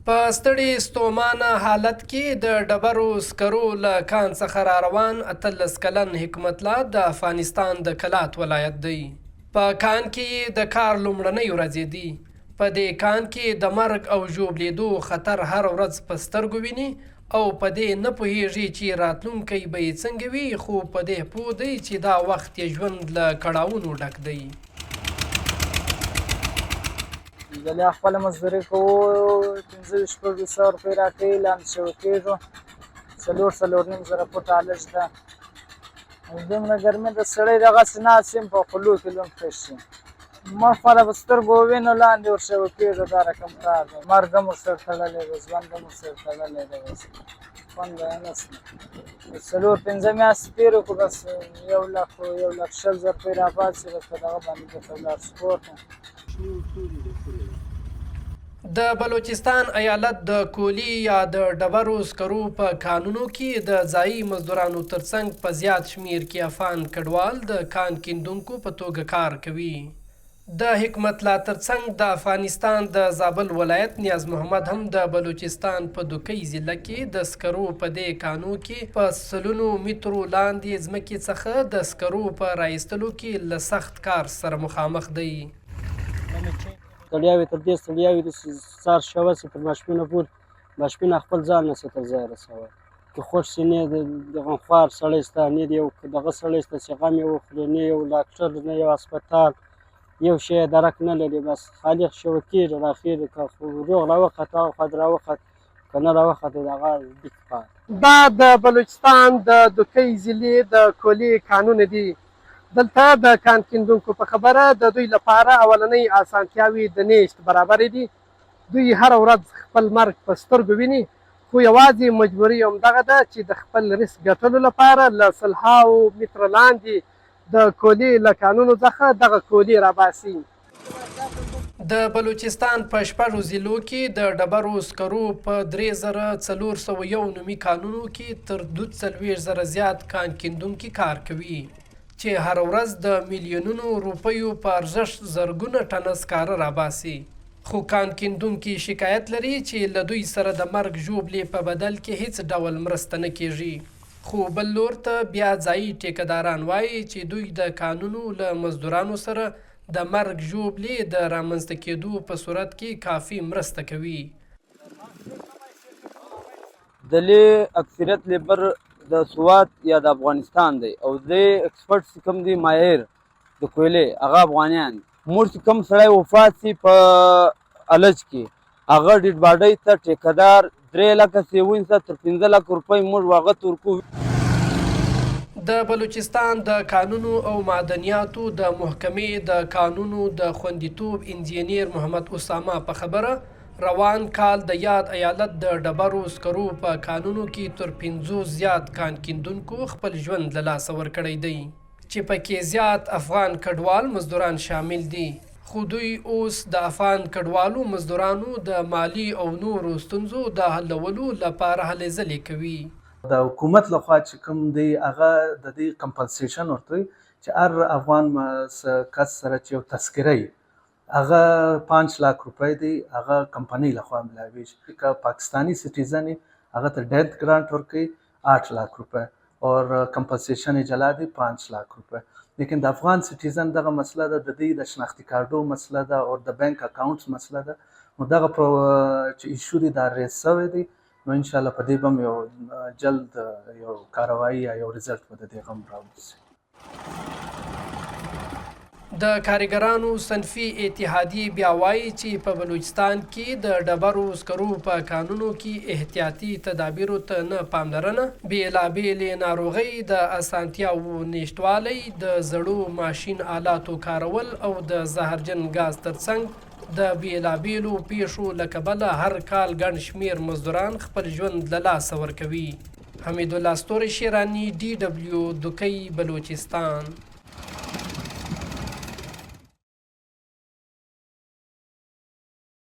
په ستړي ستومانه حالت کې د ډبرو سکرو له کان څخه را روان 18 کلن حکمت الله د افغانستان د کلات ولایت دی. په کان کې د کار لومړنۍ ورځې دي. په دې کان کې د مرګ او ژوبلیدو خطر هر ورځ په سترګو ویني او په دې نه پوهیږي چې راتلونکی به یې څنګه وي، خو په دې پوه دی چې دا وخت یې ژوند له کړاوونو ډک دی. دلته خپله مزدوري کوو، 15-20 سوه روپۍ راکوي، لاندې شوکېږو، 4-4.5 زره فوټه هلج ده. دومره ګرمي ده، سړی دغسې ناست یم په خولو کې لوند خېش شي. مخ خواله په سترګو ووینو لاندې ورشوکېږو، دا رقم کار دی. مرګ هم ورسره تړلی دی، ژوند هم ورسره تړلی دی. بس خوند یې نشته. 4-5 میاشتې تېرې کړو، بس 1,20,000 روپۍ راباسي، بس په دغه باندې بېرته ولاړ شو کور ته. د بلوچستان ایالت د کولی یا د ډبرو سکرو په کانونو کې د ځایي مزدورانو ترڅنګ په زیات شمیر کې افغان کډوال د کان کیندونکو په توګه کار کوي. د حکمت الله ترڅنګ د افغانستان د زابل ولایت نیاز محمد هم د بلوچستان په دوکۍ ضلع کې د سکرو په دې کانو کې په سلونو مترو لاندې ځمکې څخه د سکرو په رایستلو کې له سخت کار سره مخامخ دی. ستړیاوې تر دې ستړیاوې د سهار شوه چې تر ماسپښینه پورې ماسپښین خپل ځان نه شي تر ځایه رسولی، که خوښ شي نه د غمخوار سړی شته، نه د یو دغه سړی شته چې غم یې وخوري، نه یو ډاکټر، نه یو هسپتال، یو شی یې درک نه لري. بس خالي شوکېږي راخېږي، که روغ راوخت هغه خوا دې راوخت، که نه راوخت هغه بیک کار. دا د بلوچستان د دوکۍ ضلعې د کولی کانونه دي. دلته د کان کیندونکو په خبره د دوی لپاره اولنۍ اسانتیاوې د نیست برابرې دي. دوی هره ورځ خپل مرګ په سترګو ویني، خو یوازې مجبوري همدغه ده چې د خپل رزق ګټلو لپاره له 100 متره لاندې د کولی له کانونو څخه دغه کولی راباسي. د بلوچستان په 6 ضلعو کې د ډبرو سکرو په 3401 نومي کانونو کې تر 42,000 زیات کان کیندونکي کار کوي چې هر ورځ د میلیونونو روپیو په ارزښت زرګونه ټنه سکاره راباسي. خو کان کیندونکي شکایت لري چې له دوی سره د مرګ ژوبلې په بدل کې هیڅ ډول مرسته نه کیږي. خو بل لور ته بیا ځایي ټیکهداران وایي چې دوی د کانونو له مزدورانو سره د مرګ ژوبلې د رامنځته کېدو په صورت کې کافي مرسته کوي. دلې اکثریت لیبر د سوات یا د افغانستان دی، او د ایکسپرټ چې کوم دی ماهر د کویلې هغه افغانیان دي. موږ چې کوم سړی وفات شي په الج کې هغه ډیډ باډۍ ته ټیکهدار 3,70,000 تر 15,00,000 روپۍ موږ هغه ته ورکوو. د بلوچستان د کانونو او معدنیاتو د محکمې د کانونو د خوندیتوب انجینیر محمد اسامه په خبره روان کال د یاد ایالت د ډبرو سکرو په کانونو کې تر 50 زیات کان کیندونکو خپل ژوند له لاسه ورکړی دی، چې پکې زیات افغان کډوال مزدوران شامل دي. خو دوی اوس د افغان کډوالو مزدورانو د مالی او نورو ستونزو د حلولو لپاره هلې ځلې کوي. د حکومت لخوا چې کوم دی هغه د دې کمپنسیشن ورته چې هر افغان کس سره چې یو تذکره هغه 5 लाख روپۍ دی، هغه کمپنۍ لخوا ملاویږي. که پاکستانی سټیزن هغه ته ډیتھ گرانٹ ورکوي 8 लाख روپۍ اور کمپنسیشن جلا دی 5 लाख روپۍ. لیکن د افغان سټیزن دغه مسله ده، د دې د شناختی کارډو مسله ده او د بانک اکاونټس مسله ده. نو دغه چې ایشو دی دا ریز شوی دی، نو ان شاء الله په دې به یو جلد یو کاروایی یا یو ریزلټ به د دې غم راوځي. د کارګرانو صنفي اتحادیې بیا وایي چې په بلوچستان کې د ډبرو سکرو په کانونو کې احتیاطي تدابیرو ته نه پاملرنه، بېلابېلې ناروغۍ، د اسانتیاوو نشتوالی، د زړو ماشین آلاتو کارول او د زهرجن ګاز ترڅنګ د بېلابېلو پیښو له کبله هر کال ګڼ شمېر مزدوران خپل ژوند له لاسه ورکوي. حمید الله ستوری شیراني، DW، دوکۍ، بلوچستان.